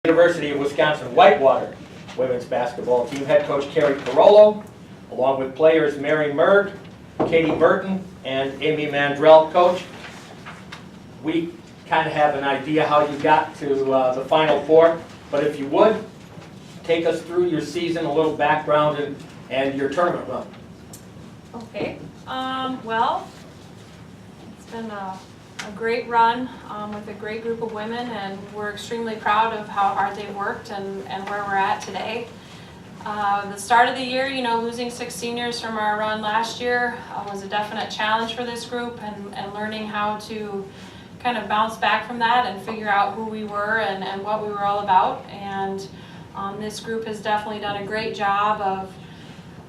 University of Wisconsin-Whitewater women's basketball team. Head coach Carrie Carollo, along with players Mary Merg, Katie Burton, and Amy Mandrell. Coach, we kind of have an idea how you got to the Final Four, but if you would, take us through your season, a little background, and your tournament run. Okay. Well, it's been a great run with a great group of women, and we're extremely proud of how hard they've worked and where we're at today. The start of the year, losing 6 seniors from our run last year was a definite challenge for this group, and learning how to kind of bounce back from that and figure out who we were and what we were all about. And this group has definitely done a great job of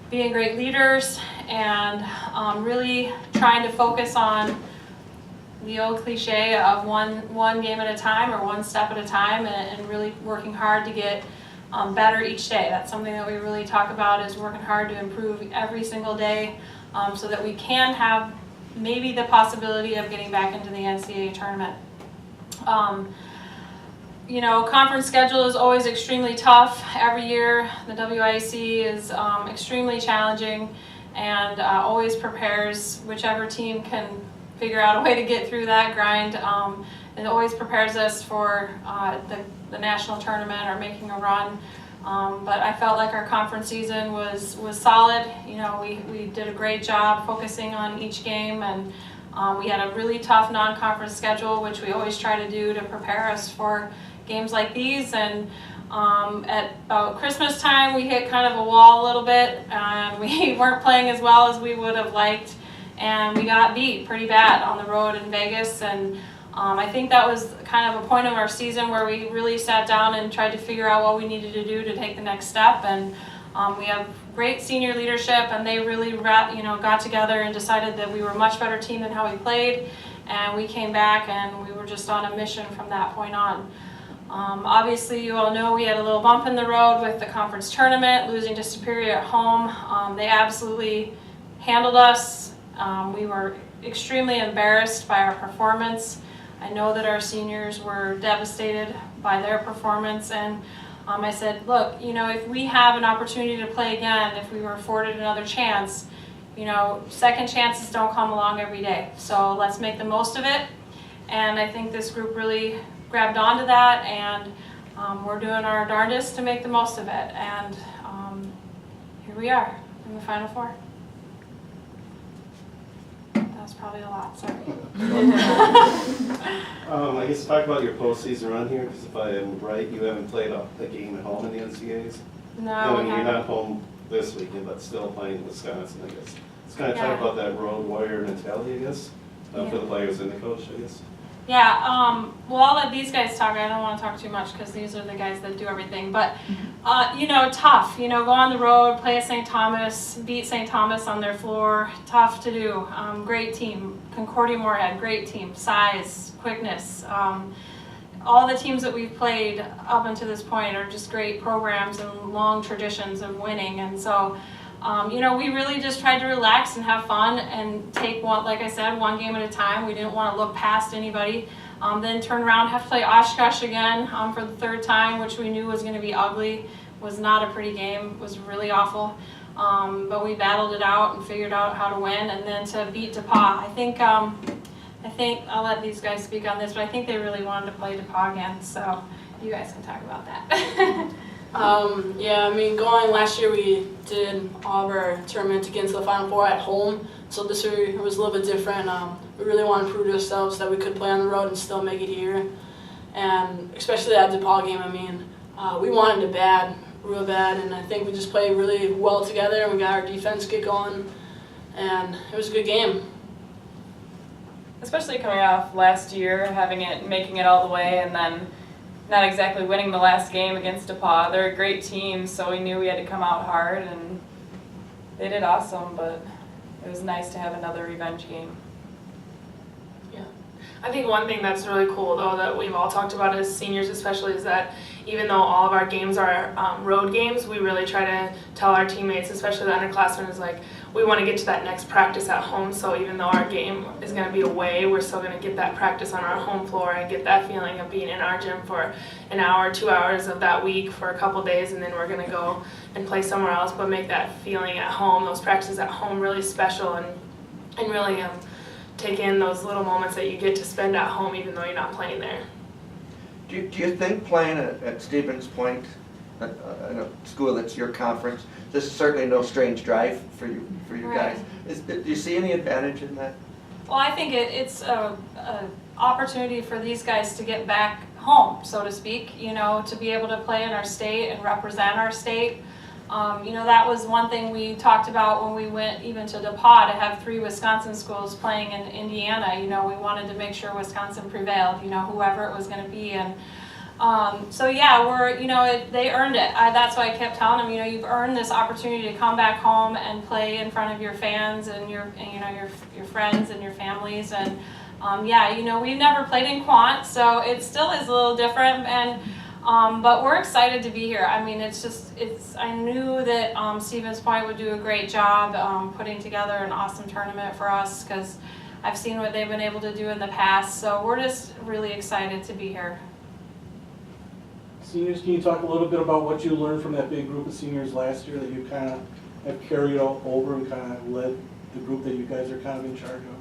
being great leaders and really trying to focus on the old cliche of one game at a time or one step at a time, and really working hard to get better each day. That's something that we really talk about, is working hard to improve every single day so that we can have maybe the possibility of getting back into the NCAA tournament. Conference schedule is always extremely tough. Every year the WIC is extremely challenging, and always prepares whichever team can figure out a way to get through that grind. It always prepares us for the national tournament or making a run. But I felt like our conference season was solid. We did a great job focusing on each game, and we had a really tough non-conference schedule, which we always try to do to prepare us for games like these. And at about Christmas time, we hit kind of a wall a little bit, and we weren't playing as well as we would have liked, and we got beat pretty bad on the road in Vegas. And I think that was kind of a point of our season where we really sat down and tried to figure out what we needed to do to take the next step. And we have great senior leadership, and they really got together and decided that we were a much better team than how we played, and we came back and we were just on a mission from that point on. Obviously, you all know we had a little bump in the road with the conference tournament, losing to Superior at home. They absolutely handled us. We were extremely embarrassed by our performance. I know that our seniors were devastated by their performance, and I said, look, if we have an opportunity to play again, if we were afforded another chance, second chances don't come along every day. So let's make the most of it. And I think this group really grabbed onto that, and we're doing our darndest to make the most of it. And here we are in the Final Four. That was probably a lot, sorry. I guess talk about your postseason run here, because if I am right, you haven't played a game at home in the NCAAs. No, You're not home this weekend, but still playing Wisconsin, I guess. Let's kind of talk about that road warrior mentality, I guess, for the players and the coach, I guess. Yeah, well, I'll let these guys talk. I don't want to talk too much because these are the guys that do everything. But, tough. Go on the road, play at St. Thomas, beat St. Thomas on their floor. Tough to do. Great team. Concordia Moorhead, great team. Size, quickness. All the teams that we've played up until this point are just great programs and long traditions of winning. And so, we really just tried to relax and have fun and take one, like I said, one game at a time. We didn't want to look past anybody. Then turn around, have to play Oshkosh again for the 3rd time, which we knew was going to be ugly. Was not a pretty game. Was really awful. But we battled it out and figured out how to win, and then to beat DePauw. I think I'll let these guys speak on this, but I think they really wanted to play DePauw again. So you guys can talk about that. Going last year we did all of our tournament to get into the Final Four at home. So this year it was a little bit different. We really wanted to prove to ourselves that we could play on the road and still make it here. And especially that DePauw game, we wanted it bad, real bad, and I think we just played really well together, and we got our defense get going, and it was a good game. Especially coming off last year, making it all the way, and then not exactly winning the last game against DePauw. They're a great team, so we knew we had to come out hard, and they did awesome, but it was nice to have another revenge game. Yeah. I think one thing that's really cool, though, that we've all talked about as seniors especially, is that even though all of our games are road games, we really try to tell our teammates, especially the underclassmen, is like, we want to get to that next practice at home, so even though our game is going to be away, we're still going to get that practice on our home floor and get that feeling of being in our gym for an hour, 2 hours of that week for a couple days, and then we're going to go and play somewhere else, but make that feeling at home, those practices at home, really special, and really take in those little moments that you get to spend at home even though you're not playing there. Do you think playing at Stevens Point, in a school that's your conference, this is certainly no strange drive for you Right. guys. Do you see any advantage in that? Well, I think it's a opportunity for these guys to get back home, so to speak, you know, to be able to play in our state and represent our state. You know, that was one thing we talked about when we went even to DePauw, to have 3 Wisconsin schools playing in Indiana. You know, we wanted to make sure Wisconsin prevailed, you know, whoever it was going to be. And so yeah, they earned it. That's why I kept telling them, you know, you've earned this opportunity to come back home and play in front of your fans and your friends and your families. And yeah, you know, we've never played in Quant, so it still is a little different. And but we're excited to be here. I mean, I knew that Stevens Point would do a great job putting together an awesome tournament for us, because I've seen what they've been able to do in the past. So we're just really excited to be here. Seniors, can you talk a little bit about what you learned from that big group of seniors last year that you kind of have carried over and kind of led the group that you guys are kind of in charge of?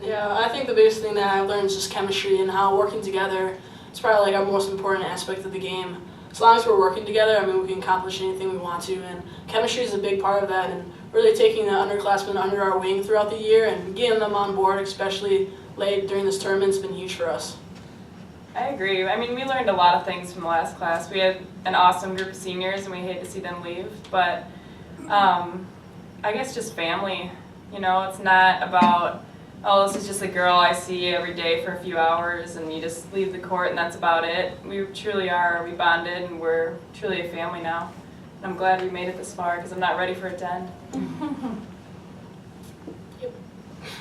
Yeah, I think the biggest thing that I've learned is just chemistry and how working together is probably like our most important aspect of the game. As long as we're working together, I mean, we can accomplish anything we want to, and chemistry is a big part of that, and really taking the underclassmen under our wing throughout the year and getting them on board, especially late during this tournament, has been huge for us. I agree. I mean, we learned a lot of things from the last class. We had an awesome group of seniors, and we hate to see them leave. But I guess just family. You know, it's not about, oh, this is just a girl I see every day for a few hours, and you just leave the court, and that's about it. We truly are. We bonded, and we're truly a family now. And I'm glad we made it this far, because I'm not ready for it to end.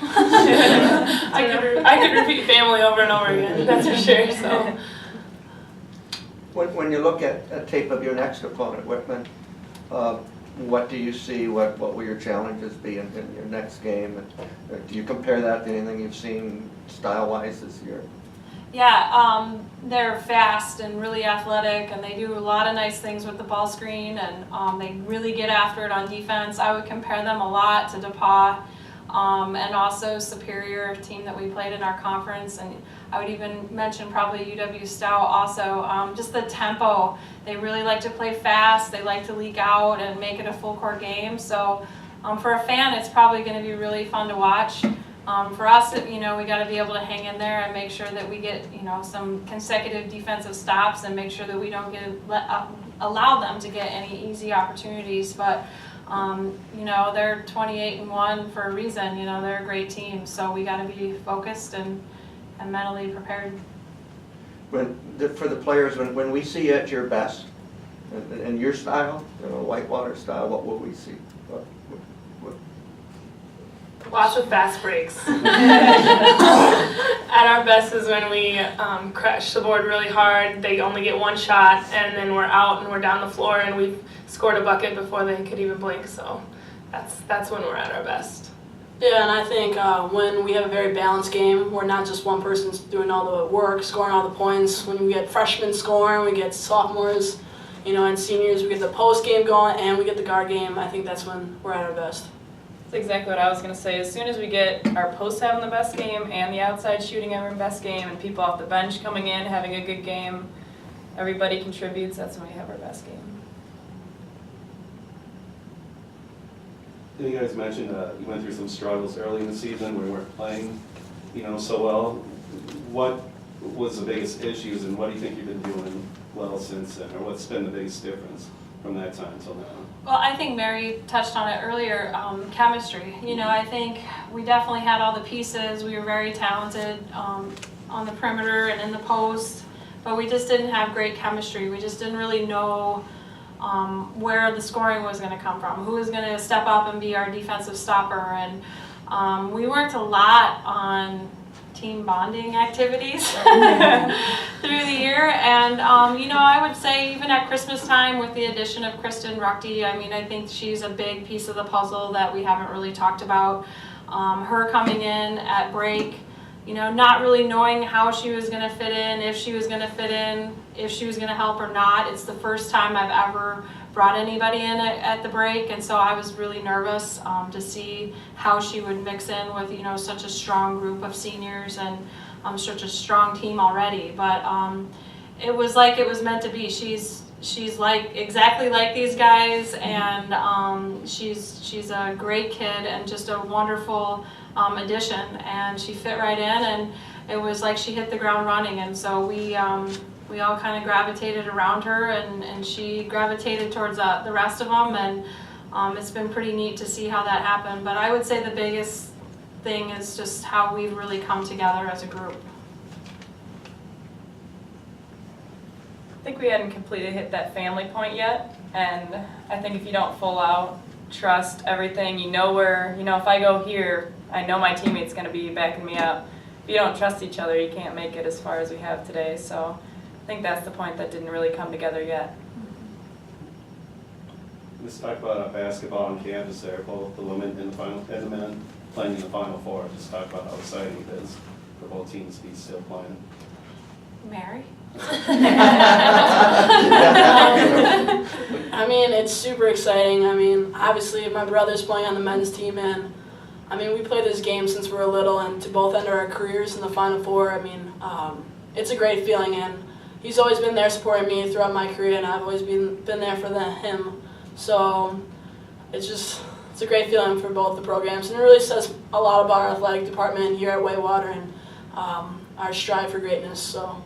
I could repeat family over and over again, that's for sure. So When you look at tape of your next opponent, Whitman, what do you see? What will your challenges be in your next game? And do you compare that to anything you've seen style-wise this year? Yeah, they're fast and really athletic, and they do a lot of nice things with the ball screen, and they really get after it on defense. I would compare them a lot to DePauw, and also Superior, team that we played in our conference, and I would even mention probably UW-Stout also. Just the tempo, they really like to play fast, they like to leak out and make it a full court game. So for a fan, it's probably going to be really fun to watch. For us, you know, we got to be able to hang in there and make sure that we get, you know, some consecutive defensive stops and make sure that we don't allow them to get any easy opportunities. But you know, they're 28-1 for a reason. You know, they're a great team, so we got to be focused and mentally prepared. For the players, when we see you at your best, in your style, you know, Whitewater style, what will we see? What- lots of fast breaks. At our best is when we crash the board really hard. They only get one shot, and then we're out and we're down the floor, and we've scored a bucket before they could even blink. So that's when we're at our best. Yeah, and I think when we have a very balanced game, where not just one person's doing all the work, scoring all the points. When we get freshmen scoring, we get sophomores, you know, and seniors, we get the post game going, and we get the guard game. I think that's when we're at our best. That's exactly what I was going to say. As soon as we get our post having the best game and the outside shooting having the best game and people off the bench coming in having a good game, everybody contributes, that's when we have our best game. You guys mentioned you went through some struggles early in the season where you weren't playing, you know, so well. What was the biggest issues, and what do you think you've been doing well since then, or what's been the biggest difference from that time until now? Well, I think Mary touched on it earlier, chemistry. You know, I think we definitely had all the pieces. We were very talented on the perimeter and in the post, but we just didn't have great chemistry. We just didn't really know where the scoring was going to come from, who was going to step up and be our defensive stopper. And we worked a lot on team bonding activities through the year. And, I would say even at Christmas time with the addition of Kristen Ruckty, I think she's a big piece of the puzzle that we haven't really talked about. Her coming in at break, not really knowing how she was going to fit in, if she was going to fit in, if she was going to help or not. It's the first time I've ever brought anybody in at the break, and so I was really nervous to see how she would mix in with such a strong group of seniors and such a strong team already. But it was like it was meant to be. She's like exactly like these guys, and she's a great kid and just a wonderful addition, and she fit right in, and it was like she hit the ground running, and so we all kind of gravitated around her, and she gravitated towards the rest of them, and it's been pretty neat to see how that happened. But I would say the biggest thing is just how we've really come together as a group. I think we hadn't completely hit that family point yet, and I think if you don't full out trust everything, if I go here, I know my teammate's going to be backing me up. If you don't trust each other, you can't make it as far as we have today. So I think that's the point that didn't really come together yet. Let's talk about basketball on campus there, both the women and the men playing in the Final Four. Just talk about how exciting it is for both teams to be still playing. Mary? It's super exciting. Obviously my brother's playing on the men's team, and we play this game since we were little, and to both end our careers in the Final Four, it's a great feeling, and he's always been there supporting me throughout my career, and I've always been there for him. So it's a great feeling for both the programs, and it really says a lot about our athletic department here at Whitewater and our strive for greatness. So.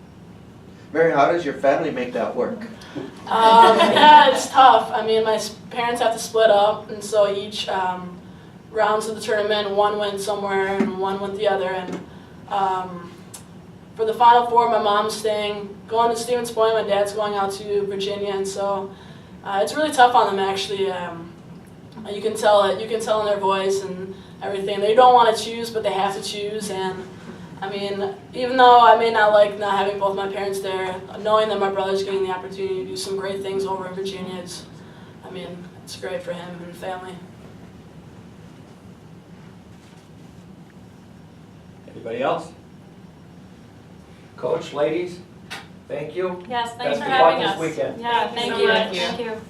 Mary, how does your family make that work? Yeah, it's tough. My parents have to split up, and so each rounds of the tournament, one went somewhere and one went the other. And for the Final Four, my mom's going to Stevens Point, my dad's going out to Virginia, and so it's really tough on them actually. You can tell it. You can tell in their voice and everything. They don't want to choose, but they have to choose. And even though I may not like not having both my parents there, knowing that my brother's getting the opportunity to do some great things over in Virginia, it's great for him and family. Anybody else? Coach, ladies, thank you. Yes, thanks Best for of luck having this us. weekend. Yeah, Thank thank you you. so much. Thank you.